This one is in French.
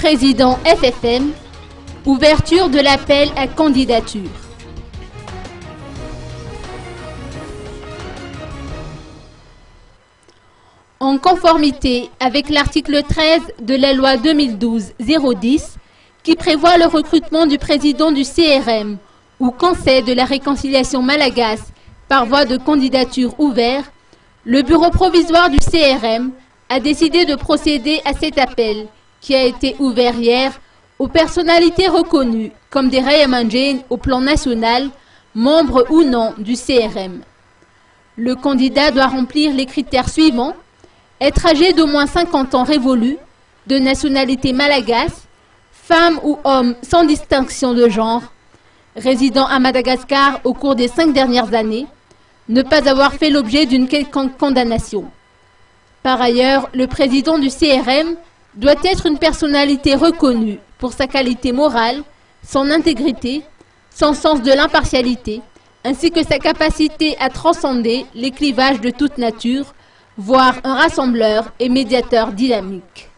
Président FFM, ouverture de l'appel à candidature. En conformité avec l'article 13 de la loi 2012-010 qui prévoit le recrutement du président du CRM ou Conseil de la réconciliation malagasy par voie de candidature ouvert, le bureau provisoire du CRM a décidé de procéder à cet appel qui a été ouvert hier aux personnalités reconnues comme des Rayamandjane au plan national, membres ou non du CRM. Le candidat doit remplir les critères suivants: être âgé d'au moins 50 ans révolus, de nationalité malagasy, femme ou homme sans distinction de genre, résidant à Madagascar au cours des 5 dernières années, ne pas avoir fait l'objet d'une quelconque condamnation. Par ailleurs, le président du CRM doit être une personnalité reconnue pour sa qualité morale, son intégrité, son sens de l'impartialité, ainsi que sa capacité à transcender les clivages de toute nature, voire un rassembleur et médiateur dynamique.